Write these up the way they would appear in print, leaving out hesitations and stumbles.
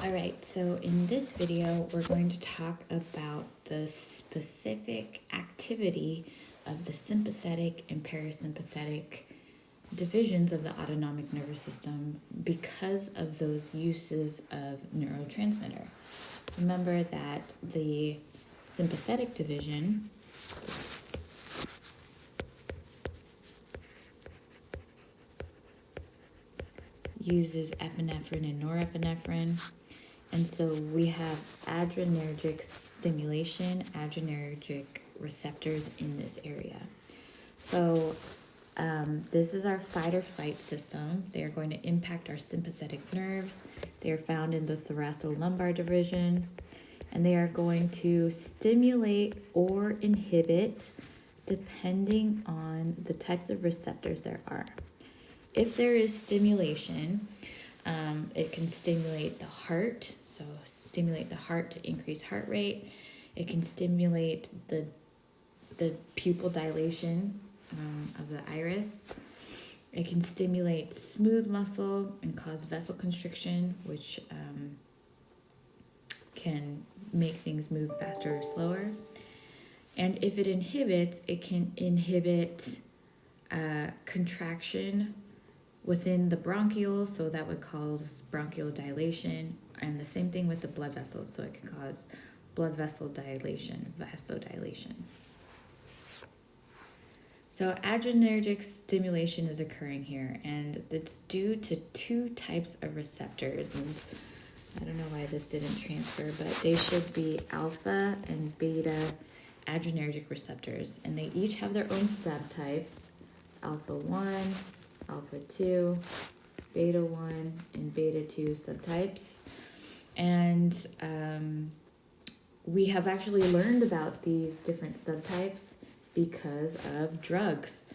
All right, so in this video, we're going to talk about the specific activity of the sympathetic and parasympathetic divisions of the autonomic nervous system because of those uses of neurotransmitter. Remember that the sympathetic division uses epinephrine and norepinephrine. And so we have adrenergic stimulation, adrenergic receptors in this area. So this is our fight or flight system. They are going to impact our sympathetic nerves. They are found in the thoracolumbar division, and they are going to stimulate or inhibit depending on the types of receptors there are. If there is stimulation, it can stimulate the heart, so stimulate the heart to increase heart rate. It can stimulate the pupil dilation of the iris. It can stimulate smooth muscle and cause vessel constriction, which can make things move faster or slower. And if it inhibits, it can inhibit contraction within the bronchioles, so that would cause bronchial dilation, and the same thing with the blood vessels, so it can cause blood vessel dilation, vasodilation. So adrenergic stimulation is occurring here, and it's due to two types of receptors, and I don't know why this didn't transfer, but they should be alpha and beta adrenergic receptors, and they each have their own subtypes, alpha 1, alpha 2, beta 1, and beta 2 subtypes. And we have actually learned about these different subtypes because of drugs.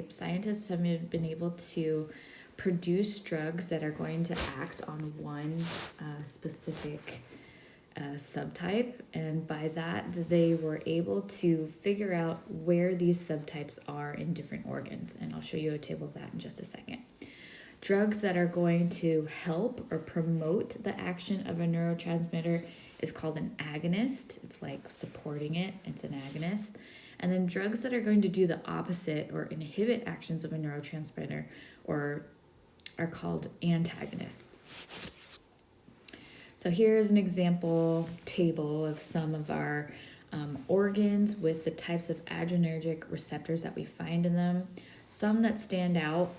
Scientists have been able to produce drugs that are going to act on one specific subtype, and by that they were able to figure out where these subtypes are in different organs, and I'll show you a table of that in just a second. Drugs that are going to help or promote the action of a neurotransmitter is called an agonist. It's like supporting it, it's an agonist. And then drugs that are going to do the opposite or inhibit actions of a neurotransmitter are called antagonists. So here's an example table of some of our organs with the types of adrenergic receptors that we find in them. Some that stand out,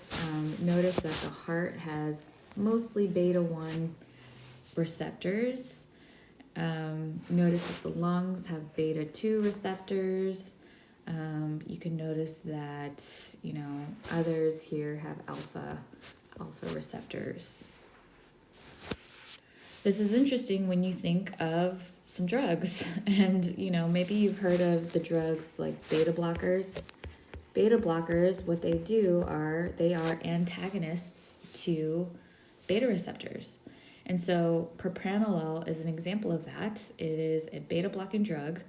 notice that the heart has mostly beta 1 receptors. Notice that the lungs have beta 2 receptors. You can notice that, others here have alpha receptors. This is interesting when you think of some drugs, and maybe you've heard of the drugs like beta blockers. Beta blockers, what they do are they are antagonists to beta receptors. And so propranolol is an example of that. It is a beta blocking drug,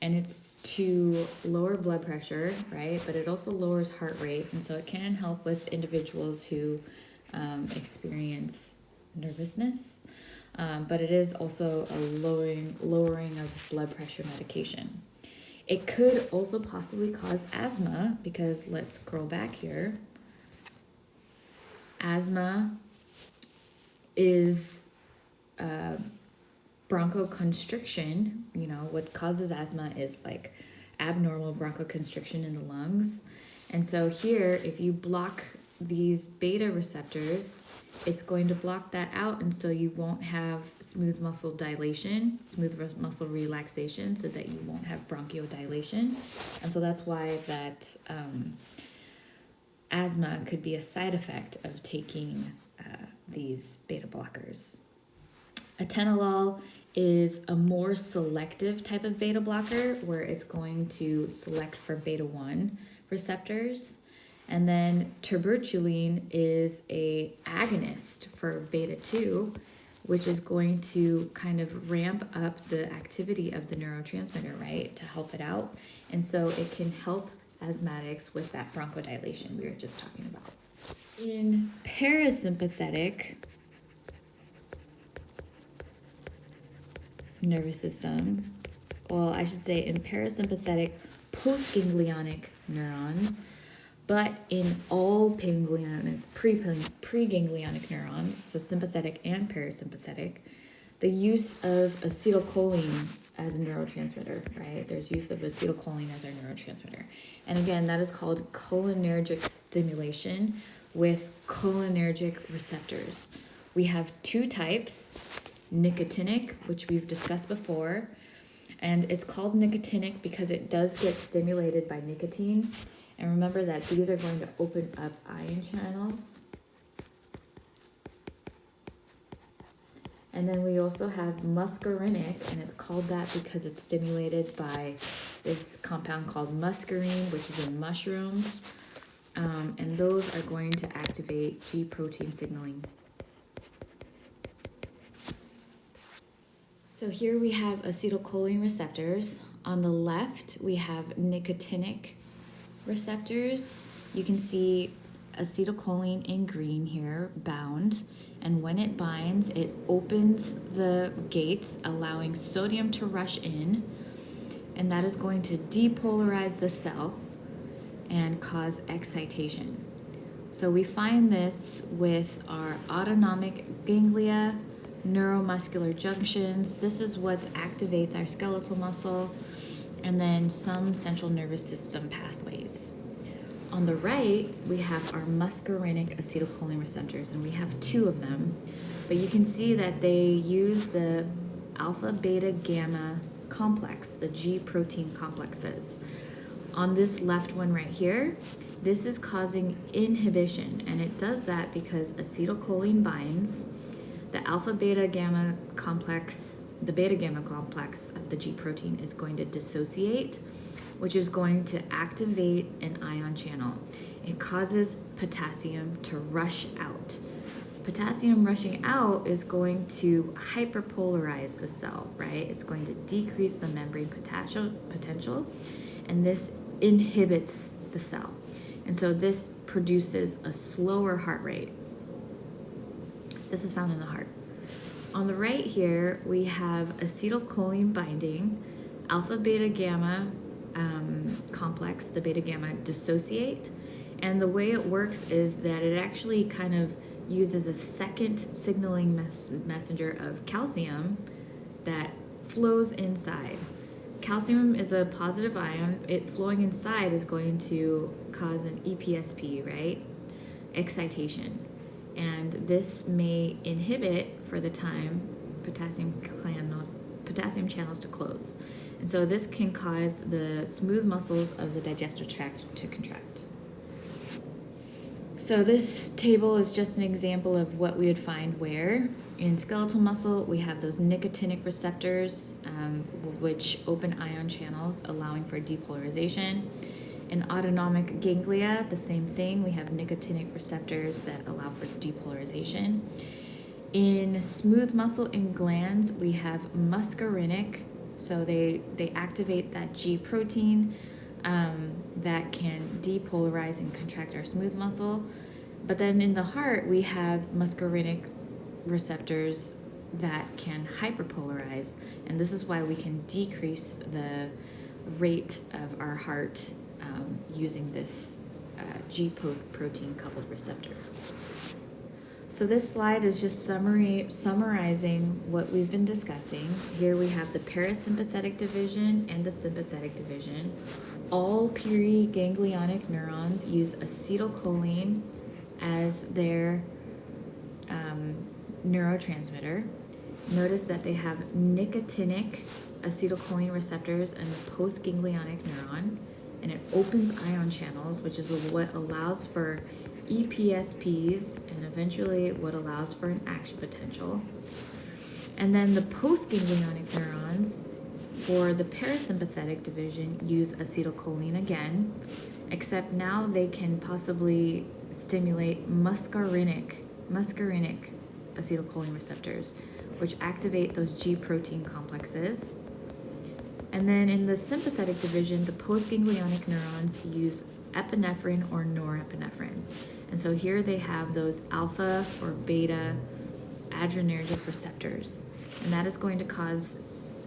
and it's to lower blood pressure, right? But it also lowers heart rate, and so it can help with individuals who experience nervousness. But it is also a lowering of blood pressure medication. It could also possibly cause asthma, because let's scroll back here. Asthma is bronchoconstriction. What causes asthma is like abnormal bronchoconstriction in the lungs. And so here, if you block these beta receptors, it's going to block that out, and so you won't have smooth muscle dilation, smooth muscle relaxation, so that you won't have bronchodilation. And so that's why that asthma could be a side effect of taking these beta blockers. Atenolol is a more selective type of beta blocker, where it's going to select for beta 1 receptors. And then terbutaline is a agonist for beta 2, which is going to kind of ramp up the activity of the neurotransmitter, right, to help it out. And so it can help asthmatics with that bronchodilation we were just talking about. In parasympathetic nervous system, well, I should say in parasympathetic postganglionic neurons, but in all ganglionic, preganglionic neurons, so sympathetic and parasympathetic, the use of acetylcholine as a neurotransmitter, right? There's use of acetylcholine as our neurotransmitter. And again, that is called cholinergic stimulation with cholinergic receptors. We have two types, nicotinic, which we've discussed before, and it's called nicotinic because it does get stimulated by nicotine. And remember that these are going to open up ion channels. And then we also have muscarinic, and it's called that because it's stimulated by this compound called muscarine, which is in mushrooms. And those are going to activate G protein signaling. So here we have acetylcholine receptors. On the left, we have nicotinic receptors. You can see acetylcholine in green here, bound. And when it binds, it opens the gates, allowing sodium to rush in. And that is going to depolarize the cell and cause excitation. So we find this with our autonomic ganglia, neuromuscular junctions. This is what activates our skeletal muscle, and then some central nervous system pathways. On the right, we have our muscarinic acetylcholine receptors, and we have two of them. But you can see that they use the alpha, beta, gamma complex, the G protein complexes. On this left one right here, this is causing inhibition, and it does that because acetylcholine binds. The alpha, beta, gamma complex, the beta gamma complex of the G protein is going to dissociate, which is going to activate an ion channel. It causes potassium to rush out. Potassium rushing out is going to hyperpolarize the cell, right? It's going to decrease the membrane potential, and this inhibits the cell. And so this produces a slower heart rate. This is found in the heart. On the right here, we have acetylcholine binding, alpha, beta, gamma complex, the beta gamma dissociate. And the way it works is that it actually kind of uses a second signaling messenger of calcium that flows inside. Calcium is a positive ion. It flowing inside is going to cause an EPSP, right? Excitation. And this may inhibit, for the time, potassium channels to close. And so this can cause the smooth muscles of the digestive tract to contract. So this table is just an example of what we would find where. In skeletal muscle, we have those nicotinic receptors, which open ion channels, allowing for depolarization. In autonomic ganglia, the same thing. We have nicotinic receptors that allow for depolarization. In smooth muscle and glands, we have muscarinic. So they activate that G protein that can depolarize and contract our smooth muscle. But then in the heart, we have muscarinic receptors that can hyperpolarize. And this is why we can decrease the rate of our heart using this G protein coupled receptor. So this slide is just summarizing what we've been discussing. Here we have the parasympathetic division and the sympathetic division. All periganglionic neurons use acetylcholine as their neurotransmitter. Notice that they have nicotinic acetylcholine receptors in the postganglionic neuron, and it opens ion channels, which is what allows for EPSPs and eventually what allows for an action potential. And then the postganglionic neurons for the parasympathetic division use acetylcholine again, except now they can possibly stimulate muscarinic acetylcholine receptors, which activate those G protein complexes. And then in the sympathetic division, the postganglionic neurons use epinephrine or norepinephrine. And so here they have those alpha or beta adrenergic receptors. And that is going to cause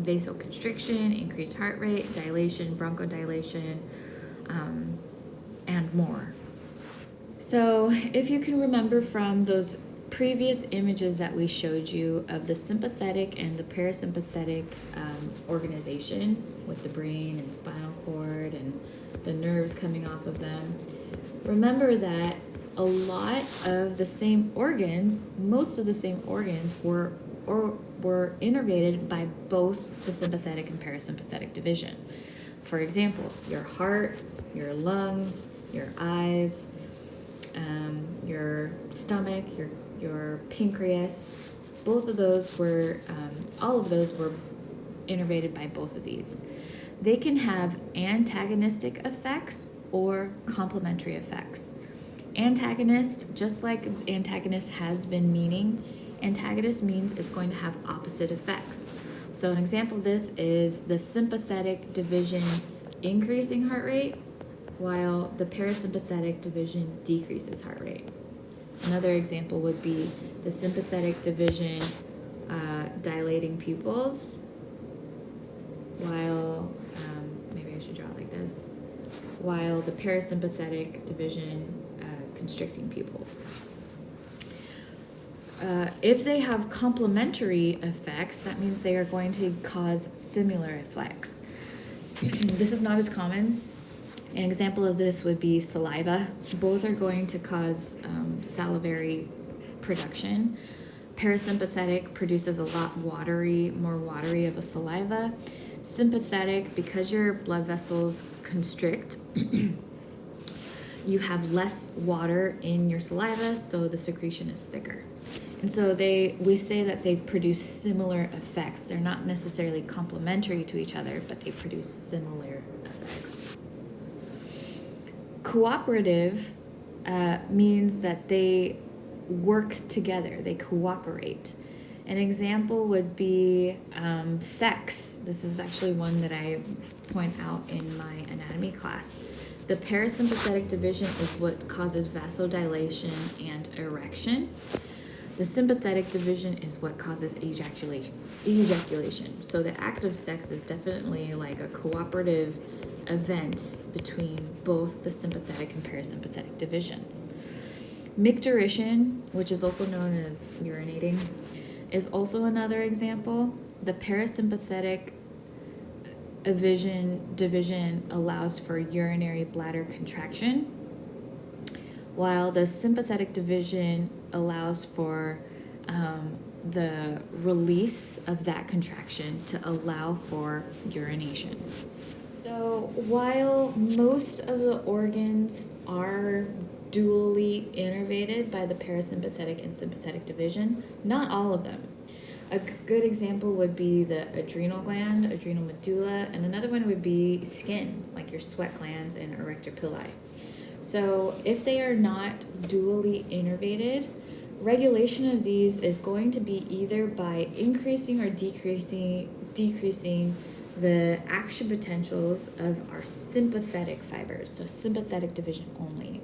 vasoconstriction, increased heart rate, dilation, bronchodilation, and more. So if you can remember from those previous images that we showed you of the sympathetic and the parasympathetic organization with the brain and the spinal cord and the nerves coming off of them, remember that a lot of the same organs, most of the same organs were innervated by both the sympathetic and parasympathetic division. For example, your heart, your lungs, your eyes, your stomach, your pancreas, both of those were, all of those were innervated by both of these. They can have antagonistic effects or complementary effects. Antagonist, just like antagonist has been meaning, antagonist means it's going to have opposite effects. So an example of this is the sympathetic division increasing heart rate, while the parasympathetic division decreases heart rate. Another example would be the sympathetic division dilating pupils, while, maybe I should draw it like this, while the parasympathetic division constricting pupils. If they have complementary effects, that means they are going to cause similar effects. This is not as common. An example of this would be saliva. Both are going to cause salivary production. Parasympathetic produces a lot more watery of a saliva. Sympathetic, because your blood vessels constrict, you have less water in your saliva, so the secretion is thicker. And so we say that they produce similar effects. They're not necessarily complementary to each other, but they produce similar effects. Cooperative means that they work together, they cooperate. An example would be sex. This is actually one that I point out in my anatomy class. The parasympathetic division is what causes vasodilation and erection. The sympathetic division is what causes ejaculation. So the act of sex is definitely like a cooperative event between both the sympathetic and parasympathetic divisions. Micturition, which is also known as urinating, is also another example. The parasympathetic division allows for urinary bladder contraction, while the sympathetic division allows for the release of that contraction to allow for urination. So while most of the organs are dually innervated by the parasympathetic and sympathetic division, not all of them. A good example would be the adrenal gland, adrenal medulla, and another one would be skin, like your sweat glands and erector pili. So if they are not dually innervated, regulation of these is going to be either by increasing or decreasing the action potentials of our sympathetic fibers, so sympathetic division only.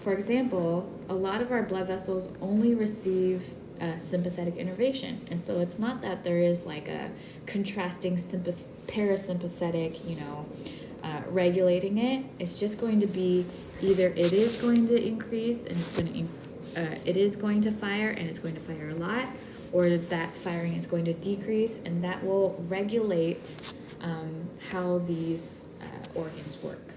For example, a lot of our blood vessels only receive sympathetic innervation, and so it's not that there is like a contrasting parasympathetic, regulating it. It's just going to be either it is going to increase and it is going to fire and it's going to fire a lot, or that firing is going to decrease, and that will regulate how these organs work.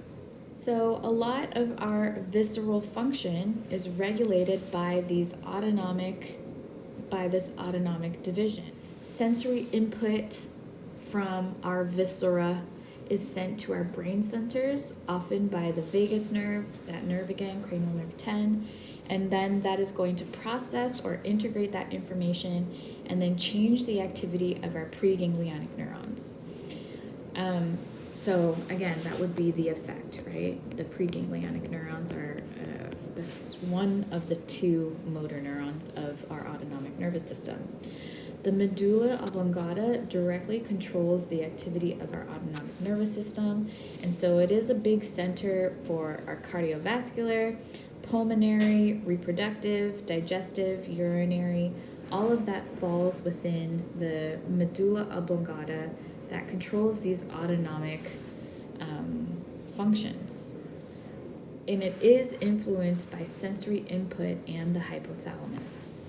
So a lot of our visceral function is regulated by this autonomic division. Sensory input from our viscera is sent to our brain centers, often by the vagus nerve, that nerve again, cranial nerve 10, and then that is going to process or integrate that information and then change the activity of our preganglionic neurons. So again, that would be the effect, right? The preganglionic neurons are one of the two motor neurons of our autonomic nervous system. The medulla oblongata directly controls the activity of our autonomic nervous system, and so it is a big center for our cardiovascular, pulmonary, reproductive, digestive, urinary, all of that falls within the medulla oblongata that controls these autonomic functions. And it is influenced by sensory input and the hypothalamus.